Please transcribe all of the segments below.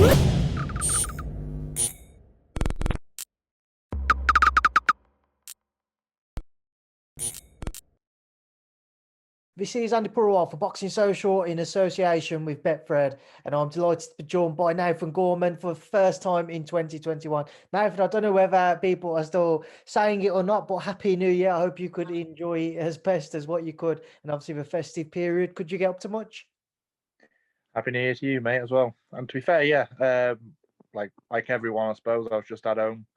This is Andy Purewal for Boxing Social in association with Betfred, and I'm delighted to be joined by Nathan Gorman for the first time in 2021. Nathan, I don't know whether people are still saying it or not, but Happy New Year. I hope you could enjoy it as best as what you could, and obviously the festive period. Could you get up to much? Happy New Year to you, mate, as well. And to be fair, yeah, like everyone, I suppose, I was just at home,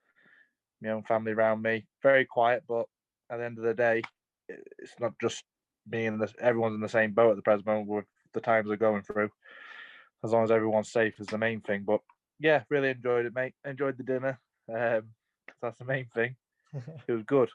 my own family around me, very quiet. But at the end of the day, it's not just me and everyone's in the same boat at the present moment with the times we're going through. As long as everyone's safe is the main thing. But yeah, really enjoyed it, mate. Enjoyed the dinner. That's the main thing. It was good.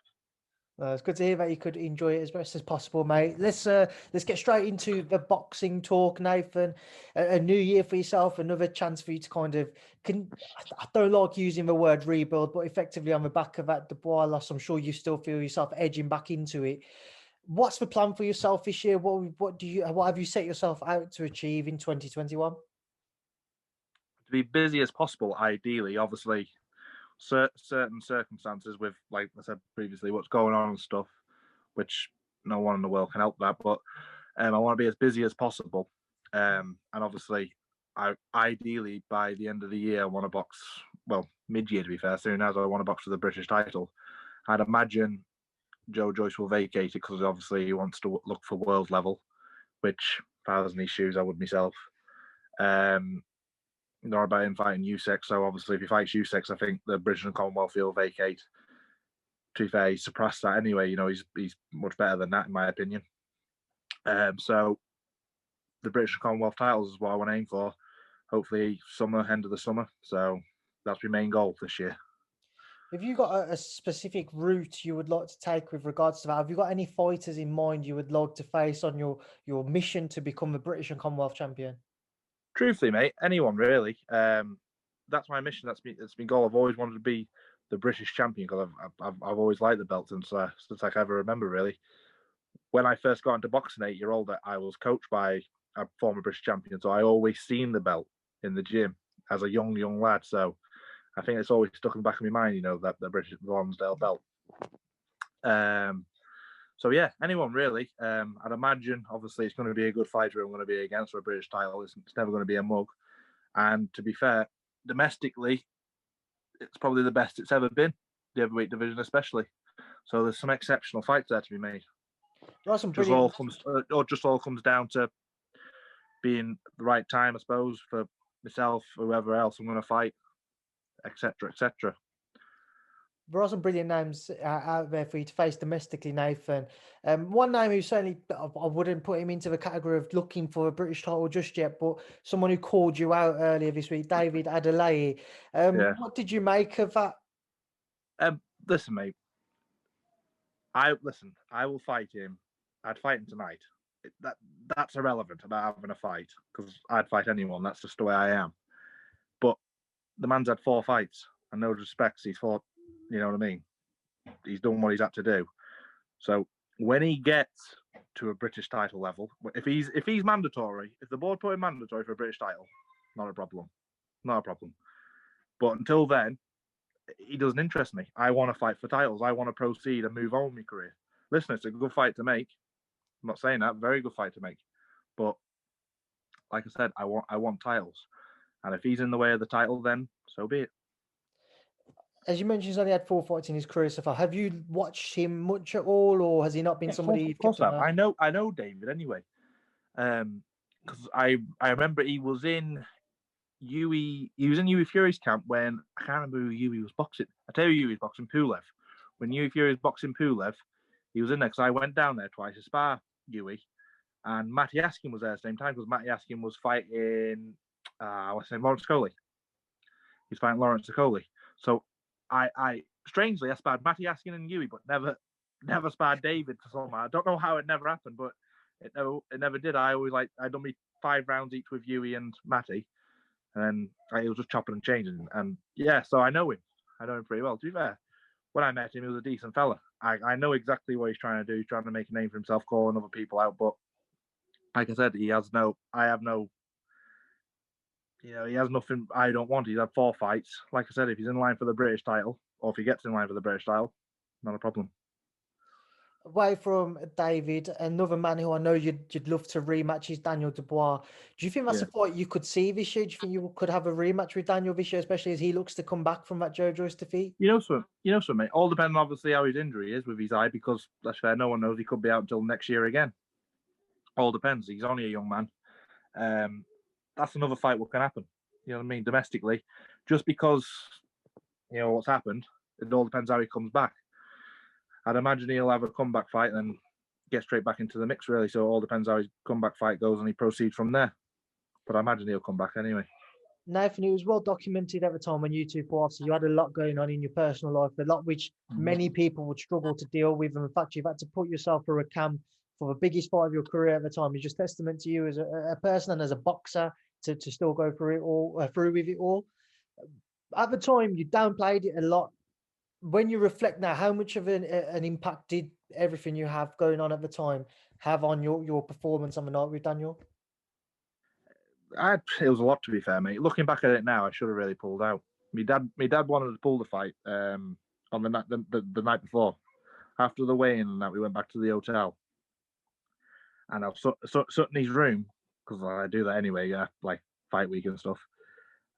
It's good to hear that you could enjoy it as best as possible, mate. Let's get straight into the boxing talk, Nathan. A new year for yourself, another chance for you to kind of I don't like using the word rebuild, but effectively on the back of that Dubois loss, I'm sure you still feel yourself edging back into it. What's the plan for yourself this year? What have you set yourself out to achieve in 2021? To be busy as possible, ideally, obviously. Certain circumstances with, like I said previously, what's going on and stuff, which no one in the world can help that. But I want to be as busy as possible, and obviously, ideally by the end of the year, I want to box. Well, mid-year to be fair, soon as I want to box for the British title. I'd imagine Joyce will vacate it because obviously he wants to look for world level, which if I was in his shoes, I would myself. Nor about him fighting Usyk. So obviously, if he fights Usyk, I think the British and Commonwealth will vacate. To be fair, he's surpassed that anyway. You know, he's much better than that in my opinion. So the British and Commonwealth titles is what I want to aim for. Hopefully, end of the summer. So that's my main goal this year. Have you got a specific route you would like to take with regards to that? Have you got any fighters in mind you would like to face on your mission to become the British and Commonwealth champion? Truthfully, mate, anyone really. That's my mission. That's my goal. I've always wanted to be the British champion because I've always liked the belt since I can ever remember. Really, when I first got into boxing, 8-year-old, I was coached by a former British champion, so I always seen the belt in the gym as a young lad. So I think it's always stuck in the back of my mind, you know, that the British Lonsdale belt. So yeah, anyone really. I'd imagine, obviously, it's going to be a good fighter I'm going to be against for a British title. It's never going to be a mug. And to be fair, domestically, it's probably the best it's ever been, the heavyweight division especially. So there's some exceptional fights there to be made. Just all comes down to being the right time, I suppose, for myself, whoever else I'm going to fight, etc., etc. There are some brilliant names out there for you to face domestically, Nathan. One name who certainly, I wouldn't put him into the category of looking for a British title just yet, but someone who called you out earlier this week, David Adeleye. What did you make of that? Listen, mate. I will fight him. I'd fight him tonight. That's irrelevant about having a fight because I'd fight anyone. That's just the way I am. But the man's had 4 fights, and no respects, he's fought. You know what I mean? He's done what he's had to do. So when he gets to a British title level, if he's mandatory, if the board put him mandatory for a British title, not a problem. But until then, he doesn't interest me. I want to fight for titles. I want to proceed and move on with my career. Listen, it's a good fight to make. I'm not saying that. Very good fight to make. But like I said, I want titles. And if he's in the way of the title, then so be it. As you mentioned, he's only had 4 fights in his career so far. Have you watched him much at all, or has he not been somebody? Of course, I know David anyway. Because I remember he was in Hughie Fury's camp when I can't remember who Hughie was boxing. I tell you, Hughie was boxing Pulev. When Hughie Fury was boxing Pulev, he was in there because I went down there twice to spar Hughie, and Matty Askin was there at the same time because Matty Askin was fighting. Lawrence Coley. He's fighting Lawrence Coley. So I strangely I sparred Matty Askin and Hughie, but never sparred David for some. I don't know how it never happened, but it never did. I done me 5 rounds each with Hughie and Matty. And he was just chopping and changing. And yeah, so I know him. I know him pretty well. To be fair, when I met him, he was a decent fella. I know exactly what he's trying to do. He's trying to make a name for himself, calling other people out. But like I said, I have no You know, he has nothing I don't want. He's had 4 fights. Like I said, if he's in line for the British title, or if he gets in line for the British title, not a problem. Away from David, another man who I know you'd love to rematch is Daniel Dubois. Do you think that's a fight you could see this year? Do you think you could have a rematch with Daniel this year, especially as he looks to come back from that Joyce defeat? You know something, mate. All depends obviously how his injury is with his eye, because that's fair. No one knows, he could be out until next year again. All depends. He's only a young man. That's another fight what can happen. You know what I mean? Domestically, just because you know what's happened, it all depends how he comes back. I'd imagine he'll have a comeback fight and get straight back into the mix, really. So it all depends how his comeback fight goes and he proceeds from there. But I imagine he'll come back anyway. Nathan, it was well documented at the time when you two fought. So you had a lot going on in your personal life, a lot which many people would struggle to deal with. And in fact, you've had to put yourself through a camp for the biggest fight of your career at the time. It's just testament to you as a person and as a boxer to still go through it all, through with it all. At the time, you downplayed it a lot. When you reflect now, how much of an impact did everything you have going on at the time have on your performance on the night with Daniel? It was a lot, to be fair, mate. Looking back at it now, I should have really pulled out. My dad wanted to pull the fight on the night before. After the weigh-in and that, we went back to the hotel. And I was sat in his room, because I do that anyway, like fight week and stuff.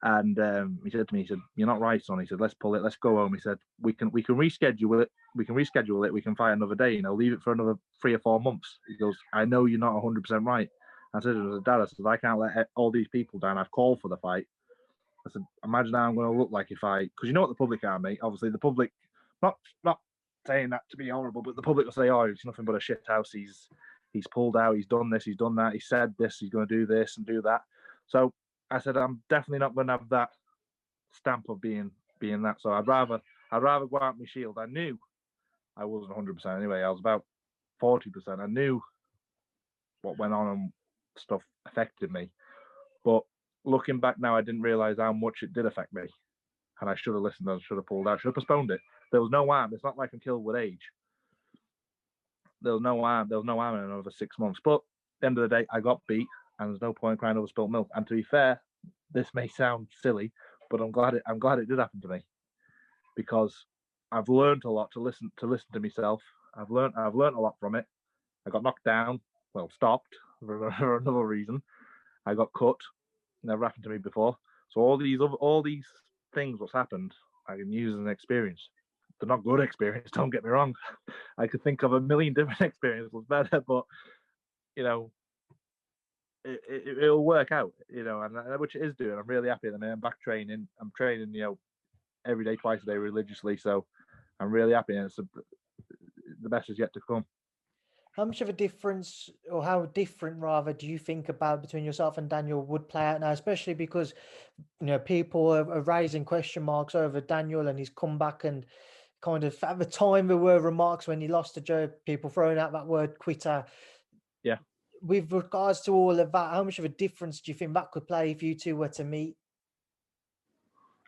And he said to me, he said, "You're not right, son." He said, "Let's pull it. Let's go home." He said, we can reschedule it. We can reschedule it. We can fight another day. You know, leave it for another 3 or 4 months." He goes, "I know you're not 100% right." I said to Dad, I said, "I can't let all these people down. I've called for the fight." I said, "Imagine how I'm going to look like if I..." Because you know what the public are, mate. Obviously, the public, not saying that to be horrible, but the public will say, "Oh, it's nothing but a shit house. He's pulled out. He's done this. He's done that. He said this. He's going to do this and do that." So I said, I'm definitely not going to have that stamp of being that. So I'd rather go out my shield. I knew I wasn't 100% anyway. I was about 40%. I knew what went on and stuff affected me. But looking back now, I didn't realize how much it did affect me. And I should have listened. I should have pulled out. Should have postponed it. There was no harm. It's not like I'm killed with age. There was no harm. There was no harm in another 6 months. But at the end of the day, I got beat, and there's no point crying over spilt milk. And to be fair, this may sound silly, but I'm glad it did happen to me, because I've learned a lot to listen to myself. I've learned a lot from it. I got knocked down, well, stopped for another reason. I got cut. Never happened to me before. So all these things what's happened, I can use as an experience. They're not good experience, don't get me wrong. I could think of a million different experiences better, but you know, it'll work out, you know, and which it is doing. I'm really happy at the minute. I'm back training. I'm training, you know, every day, twice a day, religiously. So I'm really happy, and the best is yet to come. How much of a difference, or how different rather, do you think about between yourself and Daniel would play out now, especially because people are raising question marks over Daniel and his comeback, and kind of at the time there were remarks when he lost to Joe, people throwing out that word quitter. Yeah. With regards to all of that, how much of a difference do you think that could play if you two were to meet?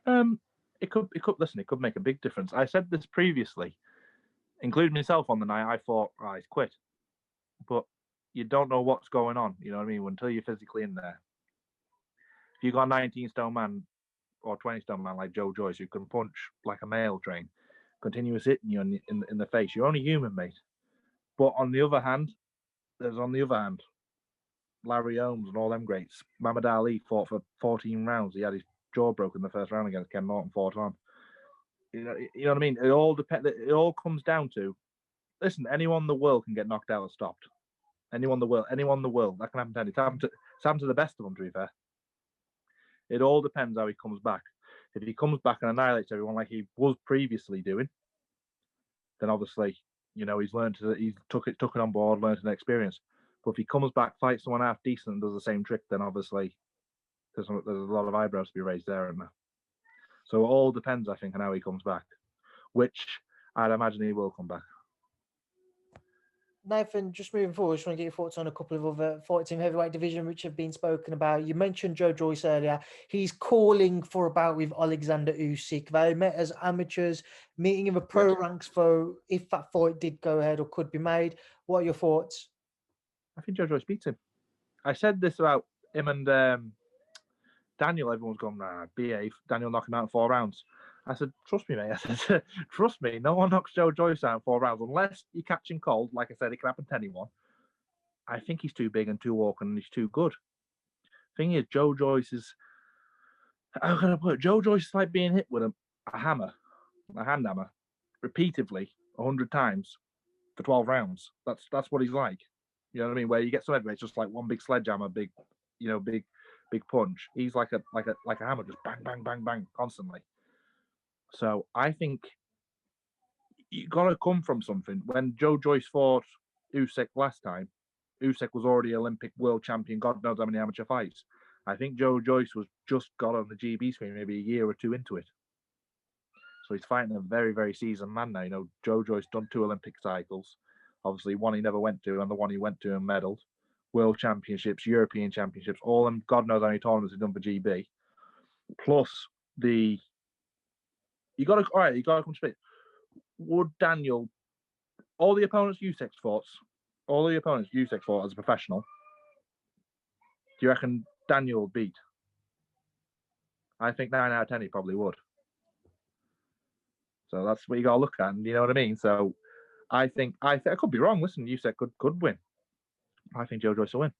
It could make a big difference. I said this previously, including myself on the night. I thought, he's quit, but you don't know what's going on. You know what I mean? Until you're physically in there. If you got a 19 stone man or 20 stone man like Joyce, who can punch like a mail train, continuous hitting you in the face, you're only human, mate. But on the other hand, Larry Holmes and all them greats. Muhammad Ali fought for 14 rounds. He had his jaw broken in the first round against Ken Norton, fought on. You know what I mean? It all depends. It all comes down to, listen, anyone in the world can get knocked out or stopped. Anyone in the world. That can happen to anyone. It's happened to the best of them, to be fair. It all depends how he comes back. If he comes back and annihilates everyone like he was previously doing, then obviously, you know, he's took it on board, learned an experience. But if he comes back, fights someone half decent and does the same trick, then obviously there's a lot of eyebrows to be raised there, isn't there? So it all depends, I think, on how he comes back, which I'd imagine he will come back. Nathan, just moving forward, I just want to get your thoughts on a couple of other fights in heavyweight division which have been spoken about. You mentioned Joyce earlier. He's calling for a bout with Alexander Usyk. They met as amateurs, meeting in the pro ranks, though, if that fight did go ahead or could be made. What are your thoughts? I think Joyce beats him. I said this about him and Daniel, everyone's gone, behave. Daniel knock him out in 4 rounds. I said, trust me, mate. I said, trust me, no one knocks Joe Joyce out in 4 rounds unless you catch him cold. Like I said, it can happen to anyone. I think he's too big and too walking and he's too good. Thing is, Joe Joyce is, how can I put it? Joe Joyce is like being hit with a hammer, a hand hammer, repeatedly 100 times for 12 rounds. That's what he's like. You know what I mean? Where you get some heavyweights just like one big sledgehammer, big punch. He's like a hammer, just bang, bang, bang, bang constantly. So I think you got to come from something. When Joe Joyce fought Usyk last time, Usyk was already Olympic world champion, God knows how many amateur fights. I think Joe Joyce was just got on the GB screen maybe a year or two into it. So he's fighting a very, very seasoned man now. You know, Joe Joyce done 2 Olympic cycles. Obviously, one he never went to, and the one he went to and medalled. World Championships, European Championships, all them, God knows how many tournaments he's done for GB. Plus you got to come straight. Would Daniel, all the opponents Usyk fought as a professional, do you reckon Daniel would beat? I think 9 out of 10 he probably would. So that's what you got to look at, and you know what I mean? So I think I could be wrong. Listen, Usyk could win. I think Joe Joyce will win.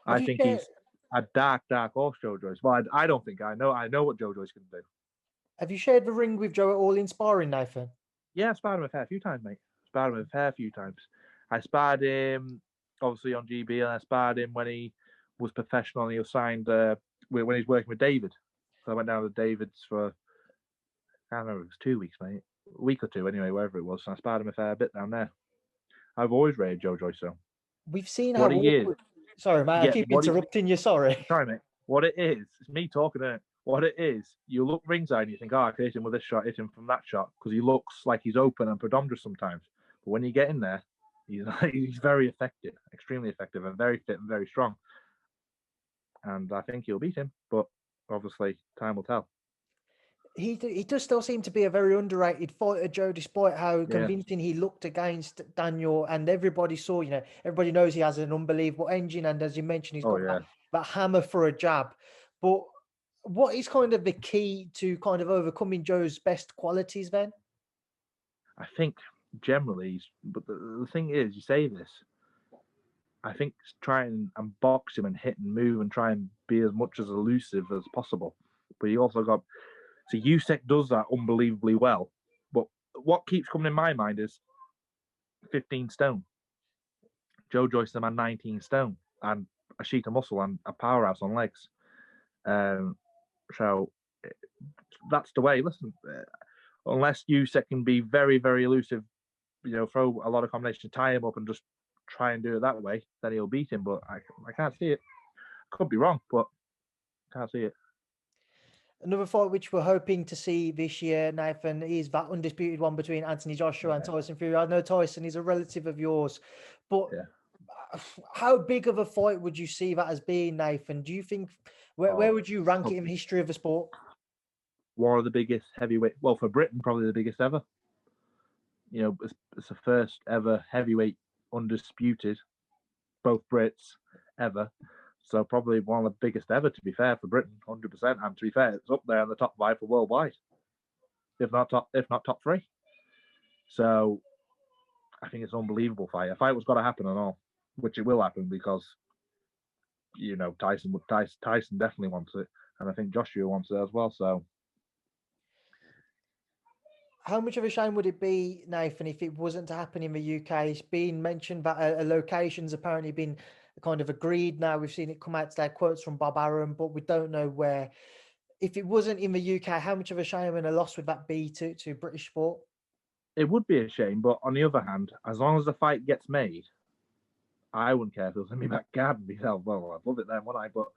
I think he's a dark horse, Joe Joyce. But I don't think I know what Joe Joyce can do. Have you shared the ring with Joe at all in sparring, Nathan? Yeah, I sparred him a fair few times, mate. I sparred him obviously on GB, and I sparred him when he was professional and he was signed when he was working with David. So I went down to David's for, I can't remember, it was 2 weeks, mate. A week or two anyway, wherever it was. So I sparred him a fair bit down there. I've always rated Joe Joyce, so. We've seen how awkward... Sorry, mate, I keep interrupting you, sorry. Sorry, mate. What it is, it's me talking, isn't it? What it is, you look ringside and you think, I could hit him with this shot, hit him from that shot, because he looks like he's open and predominant sometimes. But when you get in there, he's very effective, extremely effective, and very fit and very strong. And I think he'll beat him, but obviously time will tell. He does still seem to be a very underrated fighter, Joe, despite how convincing he looked against Daniel. And everybody saw, everybody knows he has an unbelievable engine. And as you mentioned, he's got that hammer for a jab. But what is kind of the key to kind of overcoming Joe's best qualities then? I think generally, but the thing is, you say this, I think try and box him and hit and move and try and be as much as elusive as possible. But you also got... So Usyk does that unbelievably well. But what keeps coming in my mind is 15 stone. Joe Joyce, the man, 19 stone. And a sheet of muscle and a powerhouse on legs. So that's the way. Listen, unless Usyk can be very, very elusive, throw a lot of combinations, tie him up and just try and do it that way, then he'll beat him. But I can't see it. Could be wrong, but I can't see it. Another fight which we're hoping to see this year, Nathan, is that undisputed one between Anthony Joshua and Tyson Fury. I know Tyson is a relative of yours, but how big of a fight would you see that as being, Nathan? Do you think, where would you rank it in the history of the sport? One of the biggest heavyweight, well, for Britain, probably the biggest ever. It's the first ever heavyweight undisputed, both Brits ever. So probably one of the biggest ever, to be fair, for Britain, 100%. And to be fair, it's up there on the top 5 for worldwide, if not top 3. So I think it's an unbelievable fight. A fight was got to happen and all, which it will happen because Tyson definitely wants it, and I think Joshua wants it as well. So. How much of a shame would it be, Nathan, if it wasn't to happen in the UK? It's been mentioned that a location's apparently been kind of agreed now. We've seen it come out today, quotes from Bob Arum, but we don't know where. If it wasn't in the UK, how much of a shame and a loss would that be to British sport? It would be a shame, but on the other hand, as long as the fight gets made, I wouldn't care if it was in my back garden myself. Well, I'd love it then, wouldn't I? But,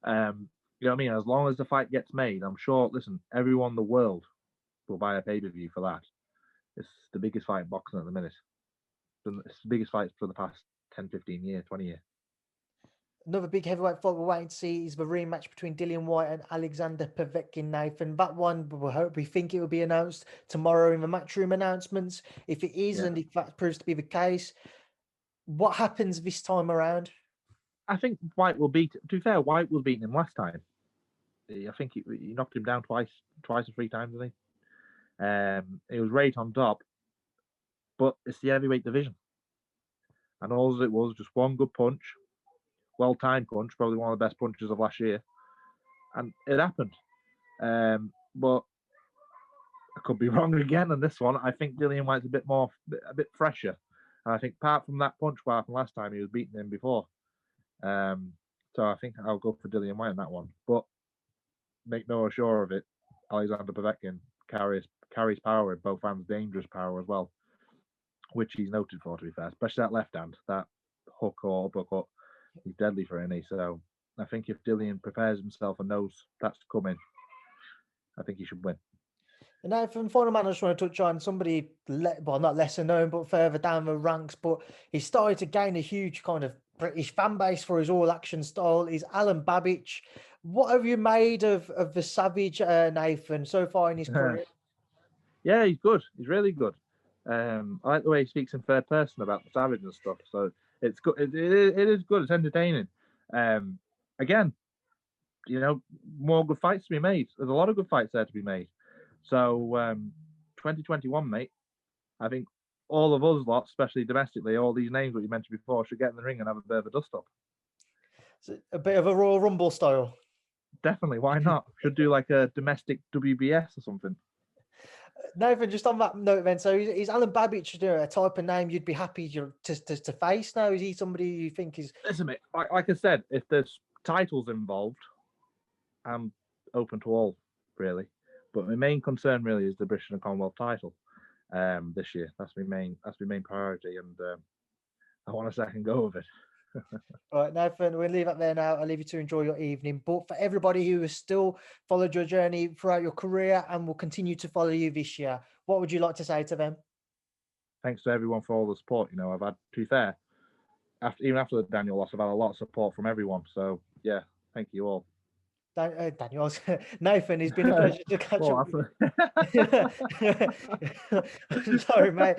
you know what I mean? As long as the fight gets made, I'm sure, listen, everyone in the world will buy a pay-per-view for that. It's the biggest fight in boxing at the minute. It's the biggest fight for the past 10, 15 years, 20 years. Another big heavyweight fight we're waiting to see is the rematch between Dillian Whyte and Alexander Povetkin, Nathan. That one, we think it will be announced tomorrow in the matchroom announcements. If it is, and if that proves to be the case, what happens this time around? I think Whyte will beat... To be fair, Whyte was beating him last time. I think he knocked him down twice or 3 times, I think. He was right on top, but it's the heavyweight division. And all it was just one good punch, well-timed punch, probably one of the best punches of last year. And it happened. But I could be wrong again on this one. I think Dillian Whyte's a bit fresher. And I think apart from that punch from last time, he was beating him before. So I think I'll go for Dillian Whyte on that one. But make no sure of it, Alexander Povetkin carries power in both hands, dangerous power as well, which he's noted for, to be fair, especially that left hand, that hook or uppercut. He's deadly for any. So I think if Dillian prepares himself and knows that's coming, I think he should win. And now, from final man, I just want to touch on somebody, not lesser known, but further down the ranks. But he started to gain a huge kind of British fan base for his all-action style. Is Alan Babic. What have you made of the Savage, Nathan, so far in his career? Yeah, he's good. He's really good. I like the way he speaks in third person about the Savage and stuff. So it's good. It is good. It's entertaining. Again, more good fights to be made. There's a lot of good fights there to be made. So 2021, mate, I think all of us lot, especially domestically, all these names that you mentioned before, should get in the ring and have a bit of a dust-up. So a bit of a Royal Rumble style. Definitely, why not? Should do like a domestic WBS or something. Nathan, just on that note, then, so is Alan Babic a type of name you'd be happy to face now? Is he somebody you think is... Listen, mate, like I said, if there's titles involved, I'm open to all, really. But my main concern really is the British and Commonwealth title this year. That's my main priority, and I want a second go of it. All right, Nathan, we'll leave it there now. I'll leave you to enjoy your evening. But for everybody who has still followed your journey throughout your career and will continue to follow you this year, what would you like to say to them? Thanks to everyone for all the support. I've had, to be fair, even after the Daniel loss, I've had a lot of support from everyone. So yeah, thank you all. Daniel, Nathan, it's been a pleasure to catch up with you. I'm sorry, mate.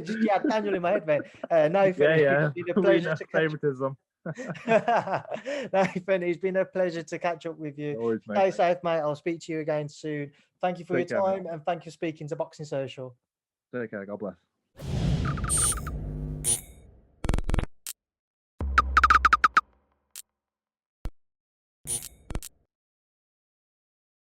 Just Daniel in my head, mate. Nathan, it's been a pleasure to favoritism. Nathan, it's been a pleasure to catch up with you. Always, mate. Stay safe, mate. I'll speak to you again soon. Thank you for your time, mate. and thank you for speaking to Boxing Social. Take care. God bless.